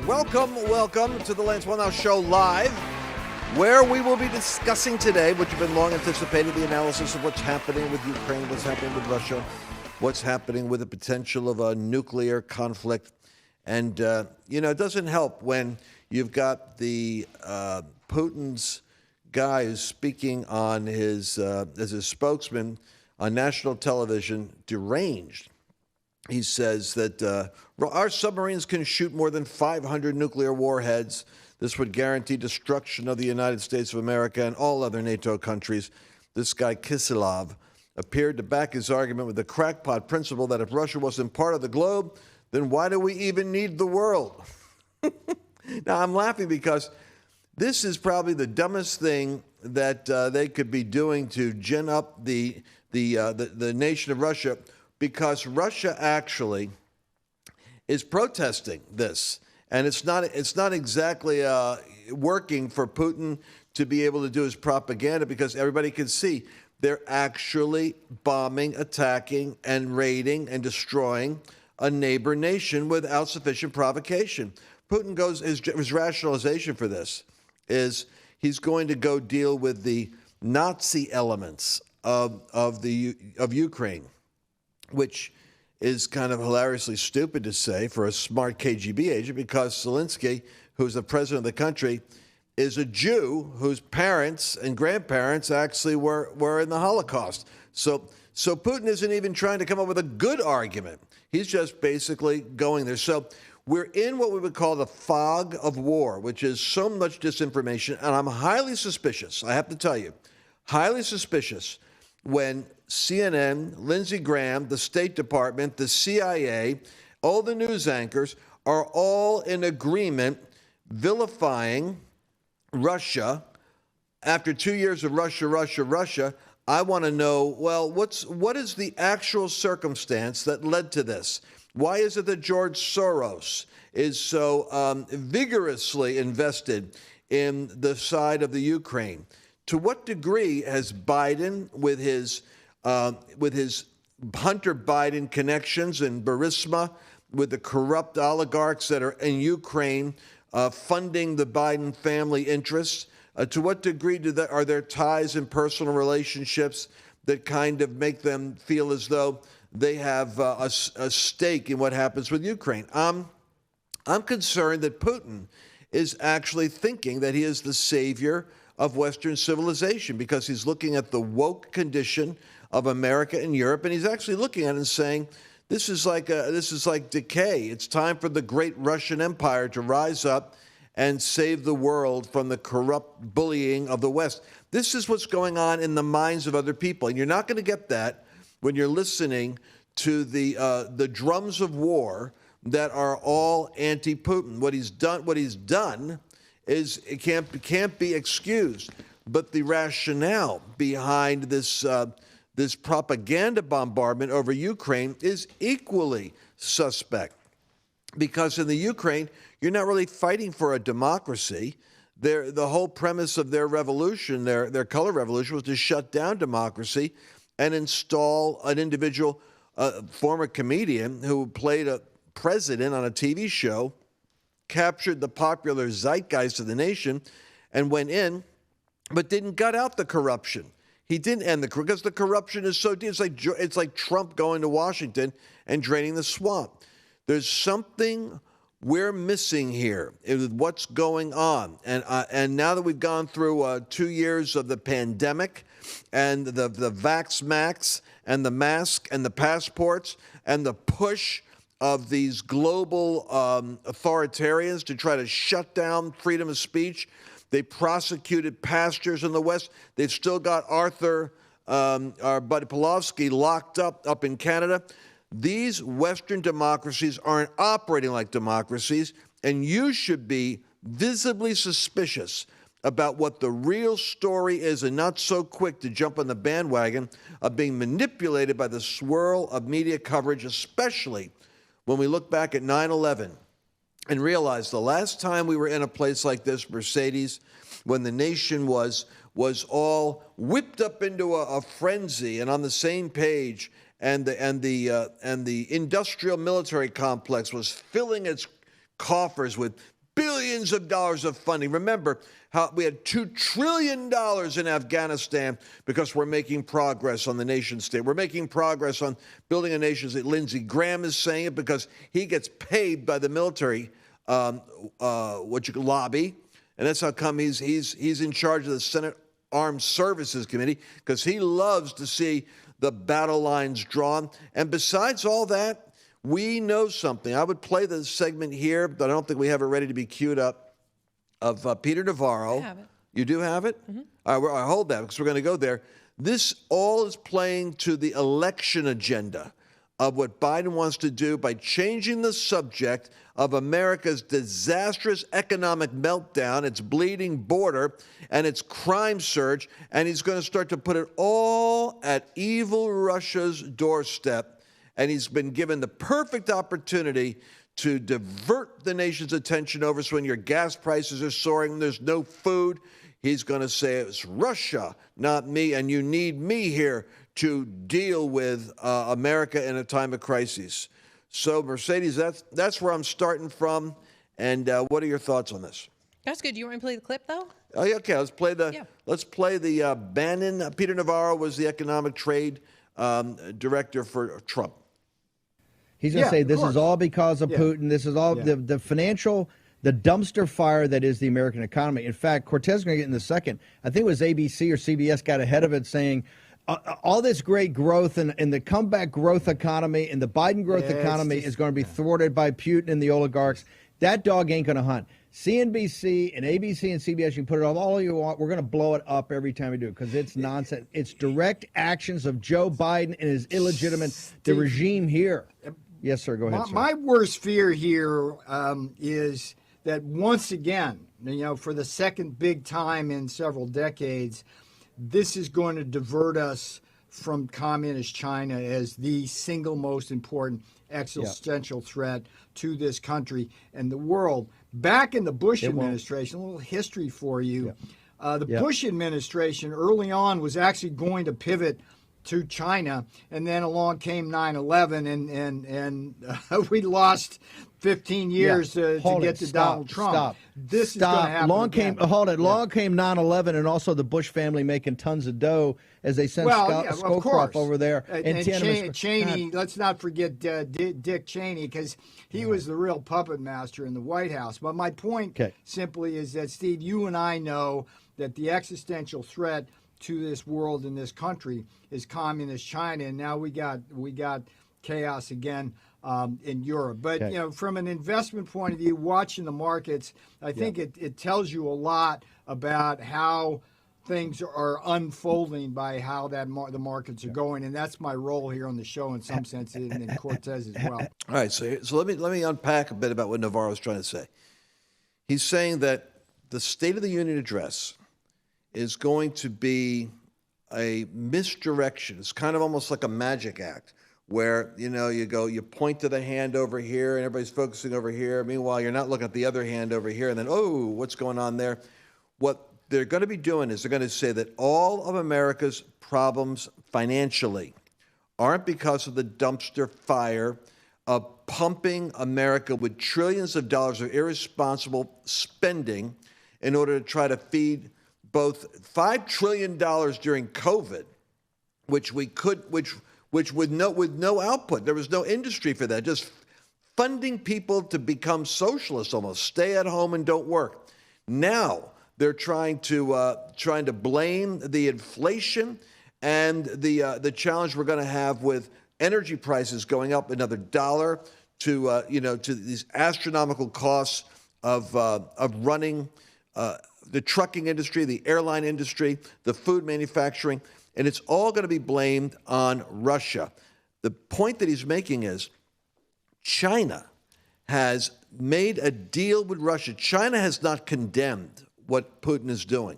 Welcome to the Lance Wallnau Show Live, where we will be discussing today, which have been long anticipated, the analysis of what's happening with Ukraine, what's happening with Russia, what's happening with the potential of a nuclear conflict. And, it doesn't help when you've got the Putin's guy who's speaking on his as a spokesman on national television, deranged. He says that our submarines can shoot more than 500 nuclear warheads. This would guarantee destruction of the United States of America and all other NATO countries. This guy, Kisilov, appeared to back his argument with the crackpot principle that if Russia wasn't part of the globe, then why do we even need the world? Now, I'm laughing because this is probably the dumbest thing that they could be doing to gin up the nation of Russia, because Russia actually is protesting this, and it's not exactly working for Putin to be able to do his propaganda, because everybody can see they're actually bombing, attacking, and raiding and destroying a neighbor nation without sufficient provocation. Putin goes his rationalization for this is he's going to go deal with the Nazi elements of Ukraine, which is kind of hilariously stupid to say for a smart KGB agent, because Zelensky, who's the president of the country, is a Jew whose parents and grandparents actually were in the Holocaust. So Putin isn't even trying to come up with a good argument. He's just basically going there. So we're in what we would call the fog of war, which is so much disinformation. And I'm highly suspicious, I have to tell you, highly suspicious when CNN, Lindsey Graham, the State Department, the CIA, all the news anchors are all in agreement vilifying Russia. After 2 years of Russia, I want to know, well, what is the actual circumstance that led to this? Why is it that George Soros is so vigorously invested in the side of the Ukraine? To what degree has Biden, with his Hunter Biden connections and Burisma, with the corrupt oligarchs that are in Ukraine funding the Biden family interests, to what degree are there ties in personal relationships that kind of make them feel as though they have a stake in what happens with Ukraine? I'm concerned that Putin is actually thinking that he is the savior of Western civilization, because he's looking at the woke condition of America and Europe, and he's actually looking at it and saying, this is like decay. It's time for the great Russian Empire to rise up and save the world from the corrupt bullying of the West. This is what's going on in the minds of other people, and you're not going to get that when you're listening to the drums of war that are all anti-Putin. What he's done is it can't be excused. But the rationale behind this propaganda bombardment over Ukraine is equally suspect, because in the Ukraine, you're not really fighting for a democracy. The whole premise of their revolution, their color revolution, was to shut down democracy and install an individual, former comedian who played a president on a TV show, captured the popular zeitgeist of the nation, and went in, but didn't gut out the corruption. He didn't end because the corruption is so deep. It's like Trump going to Washington and draining the swamp. There's something we're missing here with what's going on. And now that we've gone through 2 years of the pandemic and the Vax Max and the mask and the passports and the push of these global authoritarians to try to shut down freedom of speech. They prosecuted pastors in the West. They've still got our buddy Pawlowski locked up in Canada. These Western democracies aren't operating like democracies, and you should be visibly suspicious about what the real story is, and not so quick to jump on the bandwagon of being manipulated by the swirl of media coverage, especially when we look back at 9/11 and realize the last time we were in a place like this, Mercedes, when the nation was all whipped up into a frenzy and on the same page, and the industrial military complex was filling its coffers with billions of dollars of funding. Remember how we had $2 trillion in Afghanistan because we're making progress on the nation state. We're making progress on building a nation state. Lindsey Graham is saying it because he gets paid by the military, lobby, and that's how come he's in charge of the Senate Armed Services Committee, because he loves to see the battle lines drawn. And besides all that, we know something. I would play the segment here, but I don't think we have it ready to be queued up, of Peter Navarro. I have it. You do have it? Mm-hmm. All right, I hold that because we're going to go there. This all is playing to the election agenda of what Biden wants to do by changing the subject of America's disastrous economic meltdown, its bleeding border, and its crime surge. And he's going to start to put it all at evil Russia's doorstep. And he's been given the perfect opportunity to divert the nation's attention over. So when your gas prices are soaring, there's no food, he's going to say it's Russia, not me, and you need me here to deal with America in a time of crisis. So, Mercedes, that's where I'm starting from. And what are your thoughts on this? That's good. Do you want me to play the clip, though? Oh, yeah, okay. Let's play the Bannon. Peter Navarro was the economic trade director for Trump. He's going to say this is all because of Putin. This is all the financial, the dumpster fire that is the American economy. In fact, Cortez is going to get in a second. I think it was ABC or CBS got ahead of it saying, all this great growth and the comeback growth economy and the Biden growth economy is going to be thwarted by Putin and the oligarchs. That dog ain't going to hunt. CNBC and ABC and CBS, you can put it on all you want. We're going to blow it up every time we do it because it's nonsense. It's direct actions of Joe Biden and his illegitimate, the regime here. Yes, sir. Go ahead, sir. My worst fear here is that once again, for the second big time in several decades, this is going to divert us from communist China as the single most important existential threat to this country and the world. Back in the Bush administration, a little history for you. The Bush administration early on was actually going to pivot to China, and then along came 9/11, and we lost 15 years to get to Donald Trump. This is going to happen again. Long came 9/11, and also the Bush family making tons of dough as they sent Scowcroft over there. And Cheney, let's not forget Dick Cheney, because he was the real puppet master in the White House. But my point simply is that, Steve, you and I know that the existential threat to this world and this country is communist China, and now we got chaos again in Europe. But from an investment point of view, watching the markets, I think it tells you a lot about how things are unfolding by how the markets are going, and that's my role here on the show in some sense, and Cortez as well. All right, so let me unpack a bit about what Navarro's trying to say. He's saying that the State of the Union address is going to be a misdirection. It's kind of almost like a magic act where, you point to the hand over here and everybody's focusing over here. Meanwhile, you're not looking at the other hand over here and then, oh, what's going on there? What they're going to be doing is they're going to say that all of America's problems financially aren't because of the dumpster fire of pumping America with trillions of dollars of irresponsible spending in order to try to feed both $5 trillion during COVID, which with no output. There was no industry for that. Just funding people to become socialists, almost stay at home and don't work. Now they're trying to blame the inflation and the challenge we're going to have with energy prices going up another $1 to these astronomical costs of running the trucking industry, the airline industry, the food manufacturing, and it's all going to be blamed on Russia. The point that he's making is China has made a deal with Russia. China has not condemned what Putin is doing.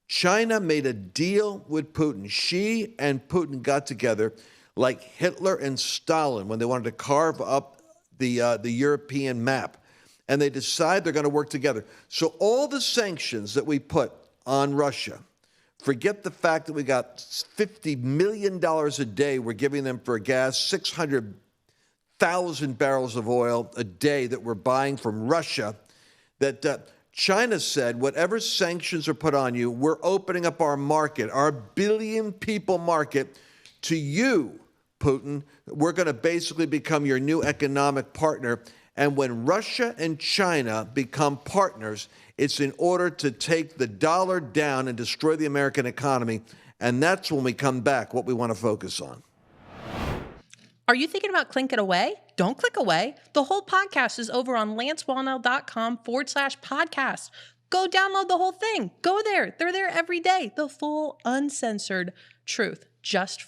China made a deal with Putin. Xi and Putin got together like Hitler and Stalin when they wanted to carve up the European map. And they decide they're going to work together. So all the sanctions that we put on Russia, forget the fact that we got $50 million a day we're giving them for gas, 600,000 barrels of oil a day that we're buying from Russia. that China said, whatever sanctions are put on you, we're opening up our market, our billion people market, to you, Putin. We're going to basically become your new economic partner. And when Russia and China become partners, it's in order to take the dollar down and destroy the American economy. And that's when we come back, what we want to focus on. Are you thinking about clicking away? Don't click away. The whole podcast is over on lancewallnell.com/podcast. Go download the whole thing. Go there. They're there every day. The full uncensored truth just for